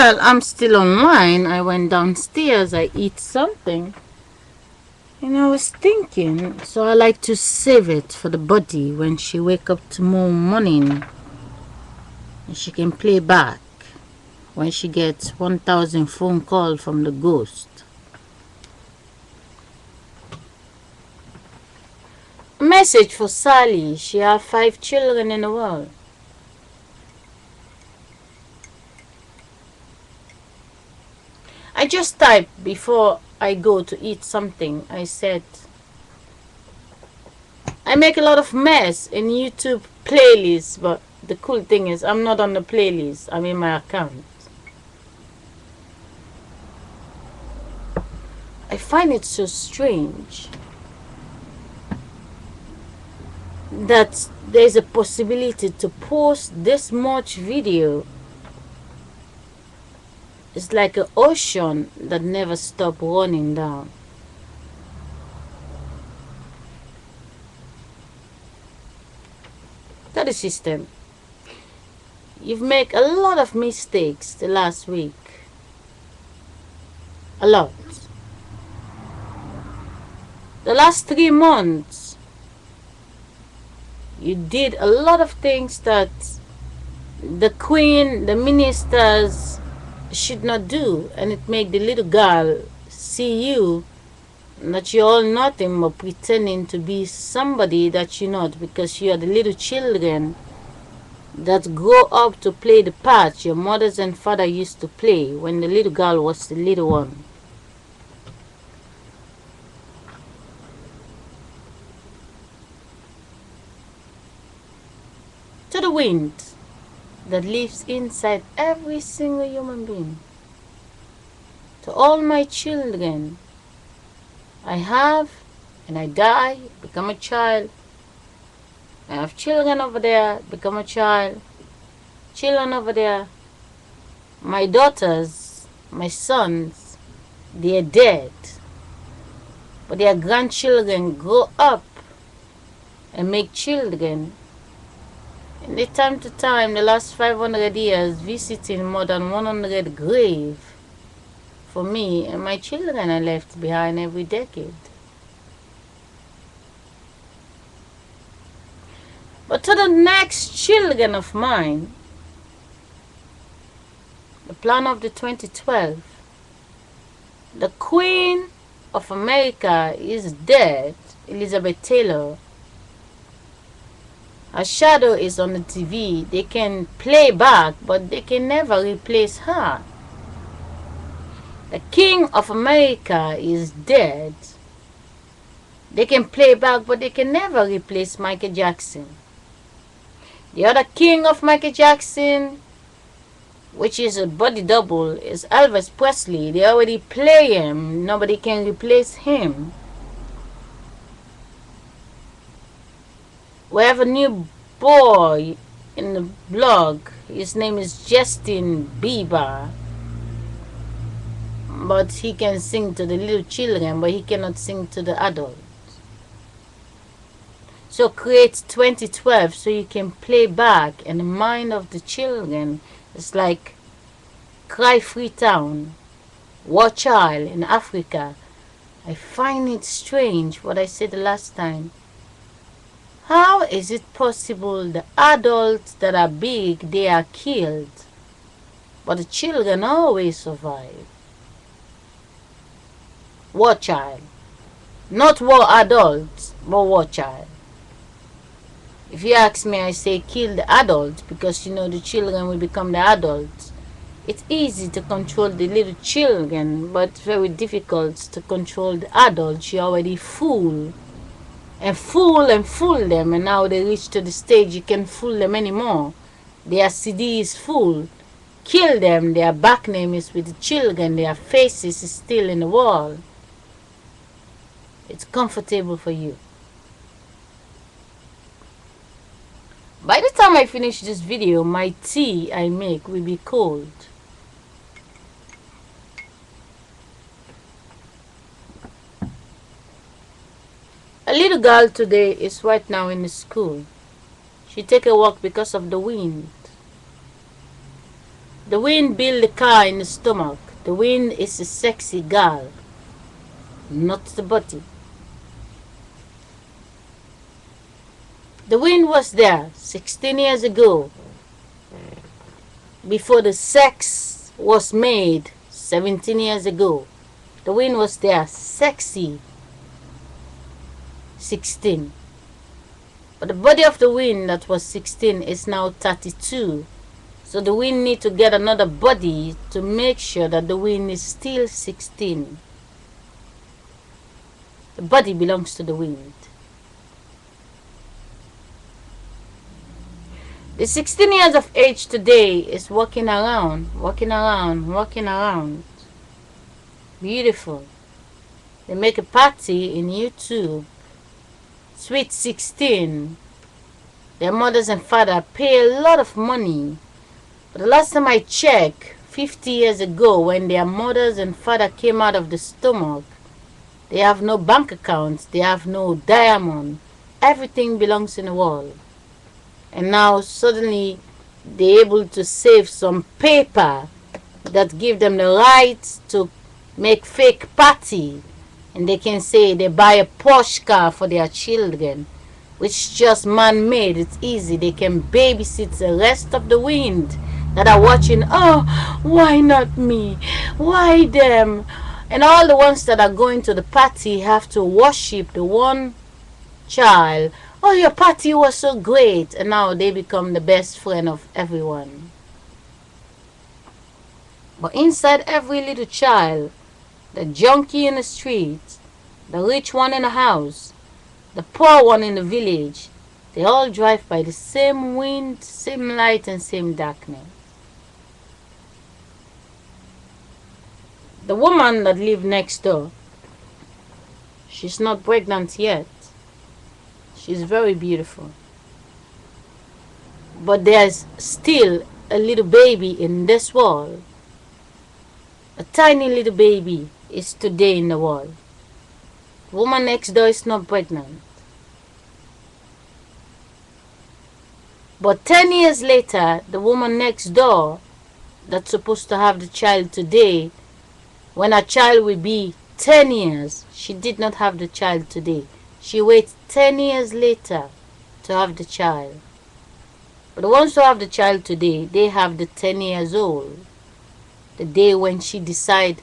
Well, I'm still online. I went downstairs. I eat something. And I was thinking, so I like to save it for the body when she wake up tomorrow morning. And she can play back when she gets 1,000 phone call from the ghost. A message for Sally. She have 5 children in the world. I just typed before I go to eat something. I said, I make a lot of mess in YouTube playlists, but the cool thing is I'm not on the playlist. I'm in my account. I find it so strange that there's a possibility to post this much video. It's like an ocean that never stops running down. That is system. You've made a lot of mistakes the last week. A lot. The last 3 months, you did a lot of things that the queen, the ministers should not do, and it make the little girl see you that you're all nothing but pretending to be somebody that you're not, because you are the little children that grow up to play the part your mothers and father used to play when the little girl was the little one. To the wind that lives inside every single human being. To all my children, I have and I die, become a child. I have children over there, become a child. Children over there. My daughters, my sons, they are dead. But their grandchildren grow up and make children. And the time to time, the last 500 years, visiting more than 100 graves for me and my children are left behind every decade. But to the next children of mine, the plan of the 2012, the Queen of America is dead, Elizabeth Taylor. Her shadow is on the TV. They can play back, but they can never replace her. The King of America is dead. They can play back, but they can never replace Michael Jackson. The other king of Michael Jackson, which is a body double, is Elvis Presley. They already play him. Nobody can replace him. We have a new boy in the blog. His name is Justin Bieber. But he can sing to the little children, but he cannot sing to the adults. So create 2012 so you can play back in the mind of the children. It's like Cry Freetown, War Child in Africa. I find it strange what I said the last time. How is it possible the adults that are big, they are killed, but the children always survive? War child. Not war adults, but war child. If you ask me, I say kill the adults because you know the children will become the adults. It's easy to control the little children, but very difficult to control the adults. You already fool and fool and fool them, and now they reach to the stage you can't fool them anymore. Their CD is full. Kill them. Their back name is with the children. Their faces is still in the wall. It's comfortable for you. By the time I finish this video, my tea I make will be cold. A little girl today is right now in the school. She take a walk because of the wind. The wind built the car in the stomach. The wind is a sexy girl, not the body. The wind was there 16 years ago, before the sex was made 17 years ago. The wind was there, sexy, 16. But the body of the wind that was 16 is now 32. So the wind need to get another body to make sure that the wind is still 16. The body belongs to the wind. The 16 years of age today is walking around. Beautiful. They make a party in YouTube. Sweet 16. Their mothers and father pay a lot of money. But the last time I checked, 50 years ago, when their mothers and father came out of the stomach, they have no bank accounts, they have no diamond. Everything belongs in the world. And now suddenly they're able to save some paper that give them the right to make fake party. And they can say they buy a Porsche car for their children, which just man-made. It's easy. They can babysit the rest of the wind that are watching. Oh, why not me? Why them? And all the ones that are going to the party have to worship the one child. Oh, your party was so great. And now they become the best friend of everyone. But inside every little child, the junkie in the street, the rich one in the house, the poor one in the village, they all drive by the same wind, same light, and same darkness. The woman that lived next door, she's not pregnant yet. She's very beautiful. But there's still a little baby in this world. A tiny little baby is today in the world. The woman next door is not pregnant. But 10 years later, the woman next door that's supposed to have the child today, when a child will be 10 years, she did not have the child today. She waits 10 years later to have the child. But the ones who have the child today, they have the 10 years old. The day when she decide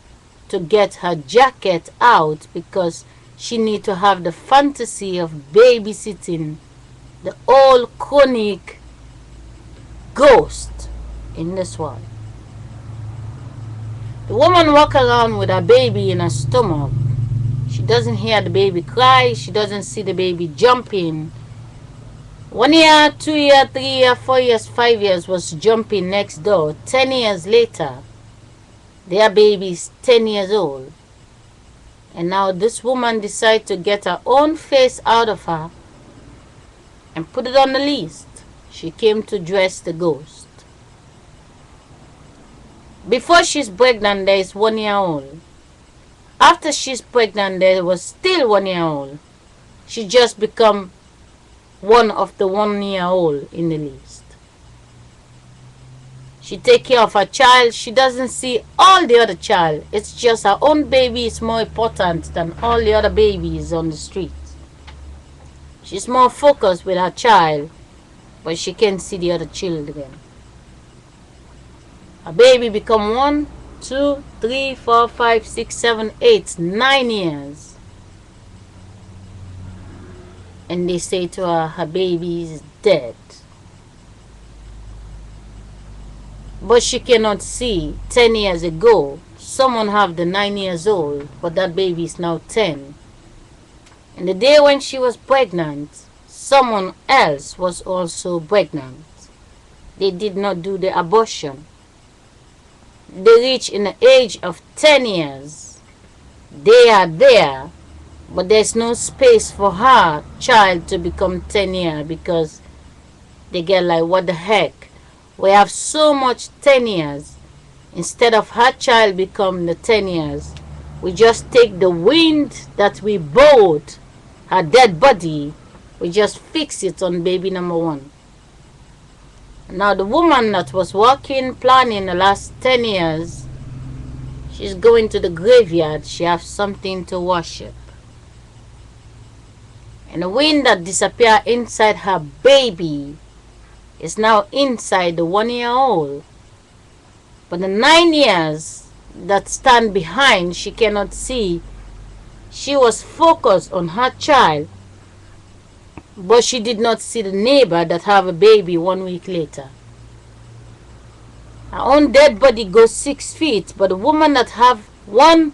to get her jacket out because she need to have the fantasy of babysitting the old chronic ghost in this world. The woman walk around with her baby in her stomach. She doesn't hear the baby cry. She doesn't see the baby jumping. 1 year, 2 years, 3 years, 4 years, 5 years was jumping next door. 10 years later, their baby is 10 years old. And now this woman decides to get her own face out of her and put it on the list. She came to dress the ghost. Before she's pregnant, there is 1 year old. After she's pregnant, there was still 1 year old. She just become one of the 1 year old in the list. She take care of her child. She doesn't see all the other child. It's just her own baby is more important than all the other babies on the street. She's more focused with her child, but she can't see the other children. Her baby become 1, 2, 3, 4, 5, 6, 7, 8, 9 years. And they say to her, her baby is dead. But she cannot see 10 years ago, someone have the 9 years old, but that baby is now 10. And the day when she was pregnant, someone else was also pregnant. They did not do the abortion. They reach in the age of 10 years. They are there, but there's no space for her child to become 10 years because they get like, what the heck? We have so much 10 years. Instead of her child become the 10 years, we just take the wind that we bought, her dead body, we just fix it on baby number 1. Now the woman that was working, planning the last 10 years, she's going to the graveyard. She has something to worship. And the wind that disappeared inside her baby is now inside the 1-year-old. But the 9 years that stand behind, she cannot see. She was focused on her child, but she did not see the neighbor that have a baby 1 week later. Her own dead body goes 6 feet, but the woman that have 1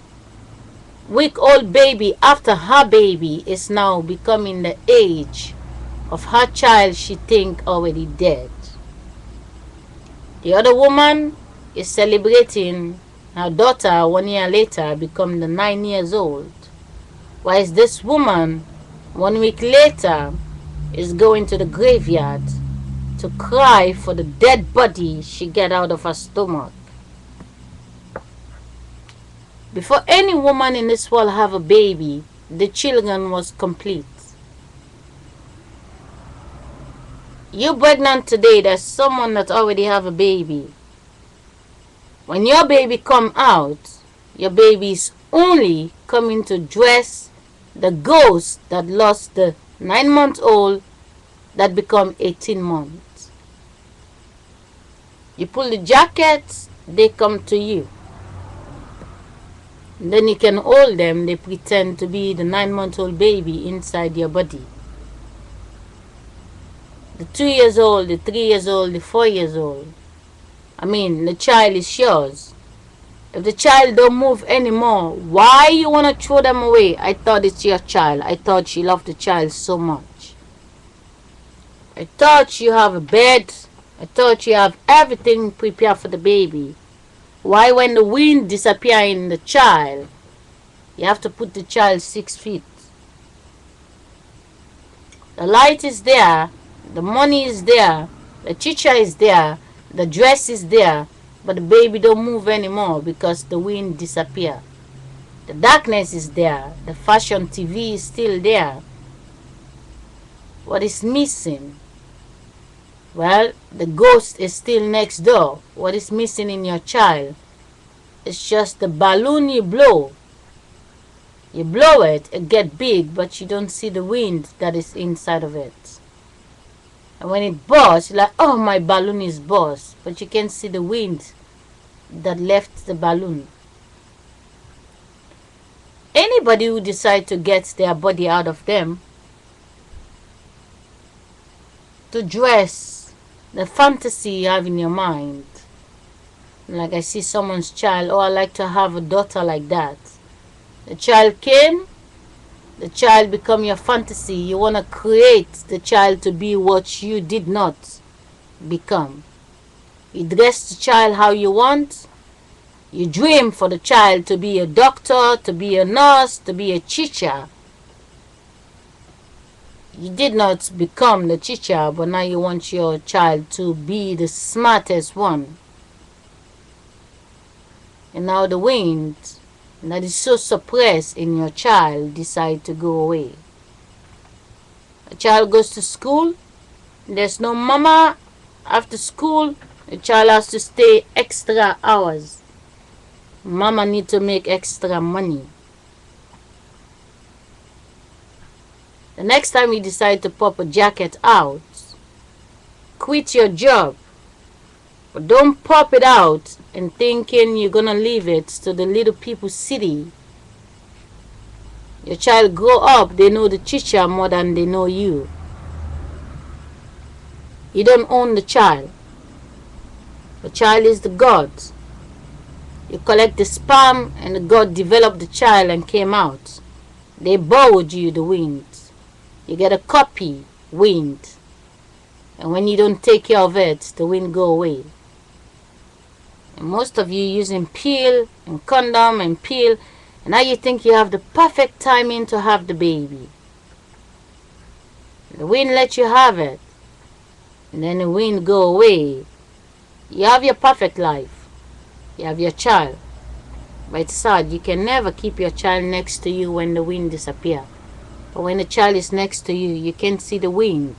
week old baby after her baby is now becoming the age of her child she think already dead. The other woman is celebrating her daughter 1 year later become the 9 years old. Whilst this woman 1 week later is going to the graveyard to cry for the dead body she get out of her stomach. Before any woman in this world have a baby, the children was complete. You pregnant today, there's someone that already have a baby. When your baby come out, your baby is only coming to dress the ghost that lost the 9-month-old that become 18 months. You pull the jackets, they come to you. And then you can hold them, they pretend to be the 9-month-old baby inside your body. The 2 years old, the 3 years old, the 4 years old. I mean, the child is yours. If the child don't move anymore, why you want to throw them away? I thought it's your child. I thought you love the child so much. I thought you have a bed. I thought you have everything prepared for the baby. Why when the wind disappear in the child, you have to put the child 6 feet? The light is there. The money is there. The teacher is there. The dress is there. But the baby don't move anymore because the wind disappear. The darkness is there. The fashion TV is still there. What is missing? Well, the ghost is still next door. What is missing in your child? It's just the balloon you blow. You blow it, it get big, but you don't see the wind that is inside of it. And when it bursts, you're like, oh, my balloon is burst. But you can't see the wind that left the balloon. Anybody who decides to get their body out of them, to dress the fantasy you have in your mind. Like I see someone's child, oh, I like to have a daughter like that. The child came, the child become your fantasy. You want to create the child to be what you did not become. You dress the child how you want. You dream for the child to be a doctor, to be a nurse, to be a teacher. You did not become the teacher, but now you want your child to be the smartest one. And now the wind that is so suppressed in your child decide to go away. A child goes to school, there's no mama. After school, the child has to stay extra hours. Mama need to make extra money. The next time you decide to pop a jacket out, quit your job. But don't pop it out and thinking you're gonna leave it to the little people city. Your child grow up, they know the teacher more than they know you. You don't own the child. The child is the God. You collect the sperm and the God developed the child and came out. They borrowed you the wind. You get a copy, wind. And when you don't take care of it, the wind go away. And most of you using pill and condom and pill. And now you think you have the perfect timing to have the baby. The wind let you have it. And then the wind go away. You have your perfect life. You have your child. But it's sad, you can never keep your child next to you when the wind disappears. But when the child is next to you, you can't see the wind.